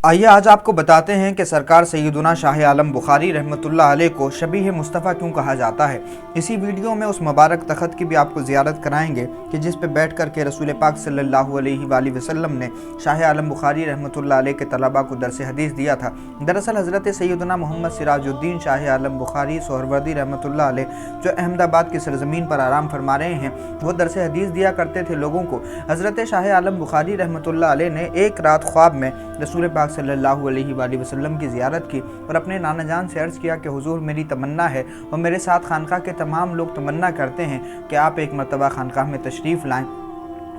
आइए आज आपको बताते हैं कि सरकार सैयदना शाह आलम बुखारी रहमतुल्लाह अलैह को शबीह मुस्तफ़ा क्यों कहा जाता है। इसी वीडियो में उस मुबारक तख़त की भी आपको ज़ियारत कराएंगे कि जिस पे बैठ कर के रसूल पाक सल्लल्लाहु अलैहि वसल्लम ने शाह आलम बुखारी रहमतुल्लाह अलैह के तलबा को दरस हदीस दिया था। दरअसल हज़रत सैयदना मोहम्मद सिराजुद्दीन शाह आलम बुखारी सोहरवर्दी रहमतुल्लाह अलैह जो अहमदाबाद की सरज़मीन पर आराम फरमा रहे हैं, वो दरस हदीस दिया करते थे लोगों को। हज़रत शाह आलम बुखारी रहमतुल्लाह अलैह ने एक रात ख्वाब में रसूल पाक सल्लल्लाहु अलैहि वसल्लम की ज़ियारत की और अपने नाना जान से अर्ज़ किया कि हुज़ूर मेरी तमन्ना है और मेरे साथ खानकाह के तमाम लोग तमन्ना करते हैं कि आप एक मरतबा खानकाह में तशरीफ़ लाएँ।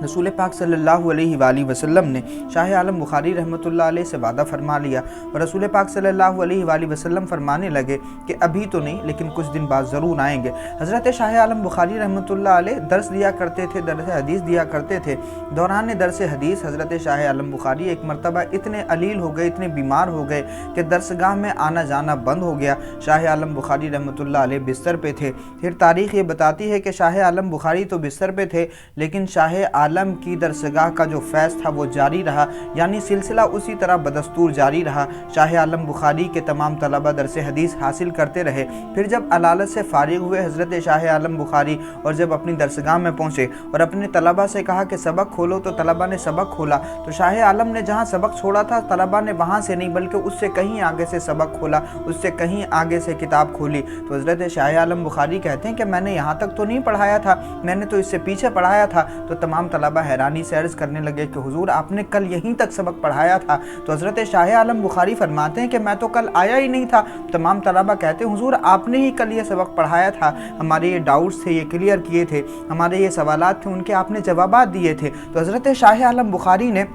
रसूल पाक सल्लल्लाहु अलैहि वसल्लम ने शाह आलम बुखारी रहमतुल्लाह अलैह से वादा फरमा लिया और रसूल पाक सल्लल्लाहु अलैहि वसल्लम फरमाने लगे कि अभी तो नहीं, लेकिन कुछ दिन बाद ज़रूर आएंगे। हज़रत शाह आलम बुखारी रहमतुल्लाह अलैह दर्स दिया करते थे, दरस हदीस दिया करते थे। दौरान दरस हदीस हज़रत शाह आलम बुखारी एक मरतबा इतने अलील हो गए, इतने बीमार हो गए कि दरसगाह में आना जाना बंद हो गया। शाह आलम बुखारी रहमतुल्लाह अलैह बिस्तर पे थे। फिर तारीख़ ये बताती है कि शाह आलम बुखारी तो बिस्तर पे थे, लेकिन शाह आलम की दरसगाह का जो फैज़ था वो जारी रहा, यानी सिलसिला उसी तरह बदस्तूर जारी रहा। शाह आलम बुखारी के तमाम तलबा दरस हदीस हासिल करते रहे। फिर जब अलालत से फारिग हुए हज़रत शाह आलम बुखारी और जब अपनी दरसगाह में पहुँचे और अपने तलबा से कहा कि सबक खोलो, तो तलबा ने सबक खोला। तो शाह आलम ने जहाँ सबक छोड़ा था, तलबा ने वहाँ से नहीं बल्कि उससे कहीं आगे से सबक खोला, उससे कहीं आगे से किताब खोली। तो हज़रत शाह आलम बुखारी कहते हैं कि मैंने यहाँ तक तो नहीं पढ़ाया था, मैंने तो इससे पीछे पढ़ाया था। तो तमाम तलबा हैरानी से अर्ज़ करने लगे कि हुजूर आपने कल यहीं तक सबक पढ़ाया था। तो हज़रत शाह आलम बुखारी फरमाते हैं कि मैं तो कल आया ही नहीं था। तमाम तलबा कहते हैं हुजूर आपने ही कल ये सबक पढ़ाया था, हमारे ये डाउट्स थे ये क्लियर किए थे, हमारे ये सवालात थे उनके आपने जवाबात दिए थे। तो हज़रत शाह आलम बुखारी ने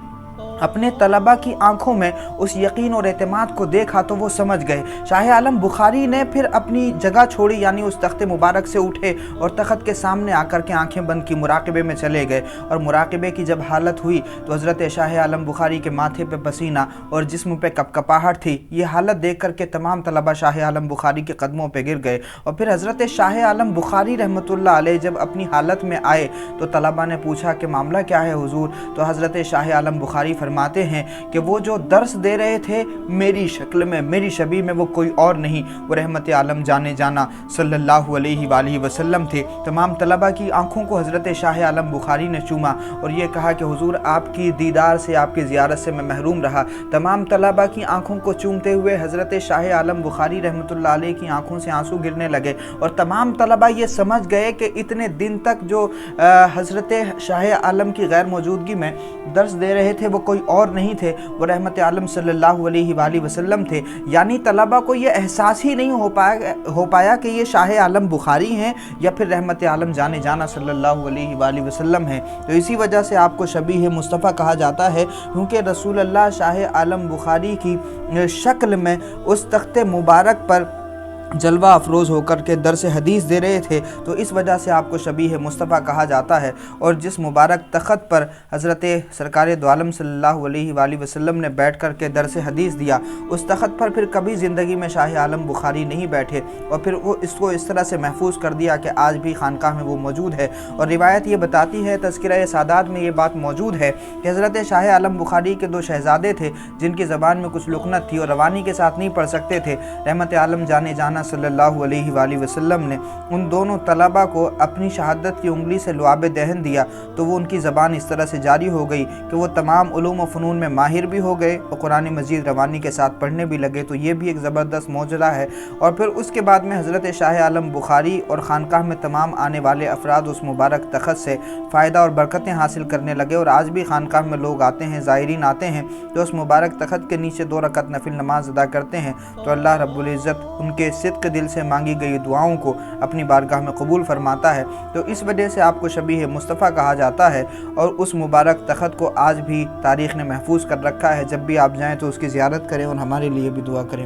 अपने तलबा की आंखों में उस यकीन और एतमाद को देखा तो वो समझ गए। शाह आलम बुखारी ने फिर अपनी जगह छोड़ी, यानी उस तख्ते मुबारक से उठे और तख्त के सामने आकर के आंखें बंद की, मुराक़बे में चले गए। और मुराक़बे की जब हालत हुई तो हज़रत शाह आलम बुखारी के माथे पे पसीना और जिस्म पे कपकपाहट थी। ये हालत देख कर के तमाम तलबा शाह आलम बुखारी के कदमों पे गिर गए। और फिर हज़रत शाह आलम बुखारी रहमतुल्लाह अलैह जब अपनी हालत में आए तो तलबा ने पूछा कि मामला क्या है हुजूर। तो हज़रत शाह आलम बुखारी फरमाते हैं कि वो जो दर्स दे रहे थे मेरी शक्ल में, मेरी शबीह में, वो कोई और नहीं, वो रहमत आलम जाने जाना सल्लल्लाहु अलैहि वसल्लम थे। तमाम तलबा की आंखों को हज़रत शाह आलम बुखारी ने चूमा और ये कहा कि हुजूर आपकी दीदार से, आपकी ज़ियारत से मैं महरूम रहा। तमाम तलबा की आंखों को चूमते हुए हज़रत शाह आलम बुखारी रहमतुल्लाह अलैह की आंखों से आंसू गिरने लगे और तमाम तलबा ये समझ गए कि इतने दिन तक जो हज़रत शाह आलम की गैर मौजूदगी में दर्स दे रहे थे वो कोई और नहीं थे, वो रहमत आलम सल्लल्लाहु अलैहि वसल्लम थे। यानी तलबा को ये एहसास ही नहीं हो पाया कि ये शाह आलम बुखारी हैं या फिर रहमत आलम जाने जाना सल्लल्लाहु अलैहि वसल्लम हैं। तो इसी वजह से आपको शबीह मुस्तफ़ा कहा जाता है, क्योंकि रसूल अल्लाह शाह आलम बुखारी की शक्ल में उस तख्ते मुबारक पर जलवा अफरोज़ होकर के दरस हदीस दे रहे थे, तो इस वजह से आपको शबीह मुस्तफ़ा कहा जाता है। और जिस मुबारक तख़त पर हज़रत सरकार दो आलम सल्लल्लाहु अलैहि वसल्लम ने बैठ कर के दरस हदीस दिया, उस तख़त पर फिर कभी ज़िंदगी में शाह आलम बुखारी नहीं बैठे और फिर वो इसको इस तरह से महफूज कर दिया कि आज भी खानकाह में वो मौजूद है। और रिवायत ये बताती है, तज़किरा सादात में ये बात मौजूद है कि हज़रत शाह आलम बुखारी के दो शहज़ादे थे जिनकी ज़बान में कुछ लुकनत थी और रवानी के साथ नहीं पढ़ सकते थे। रहमत आलम जाने जाना सल्लल्लाहु अलैहि वसल्लम ने उन दोनों तलबा को अपनी शहादत की उंगली से लुआब दहन दिया, तो वो उनकी ज़बान इस तरह से जारी हो गई कि वो तमाम उलूम व फ़नून में माहिर भी हो गए और कुरान मजीद रवानी के साथ पढ़ने भी लगे। तो ये भी एक ज़बरदस्त मौजज़ा है। और फिर उसके बाद में हज़रत शाह आलम बुखारी और खानकाह में तमाम आने वाले अफराद उस मुबारक तख़त से फ़ायदा और बरकतें हासिल करने लगे। और आज भी खानकाह में लोग आते हैं, ज़ायरीन आते हैं तो उस मुबारक तख़त के नीचे 2 रकअत नफिल नमाज अदा करते हैं। तो अल्लाह रब्बुल इज़्ज़त उनके सिद्क़ दिल से मांगी गई दुआओं को अपनी बारगाह में कबूल फरमाता है। तो इस वजह से आपको शबीह मुस्तफ़ा कहा जाता है। और उस मुबारक तख़त को आज भी तारीख़ ने महफूज कर रखा है। जब भी आप जाएँ तो उसकी ज़ियारत करें और हमारे लिए भी दुआ करें।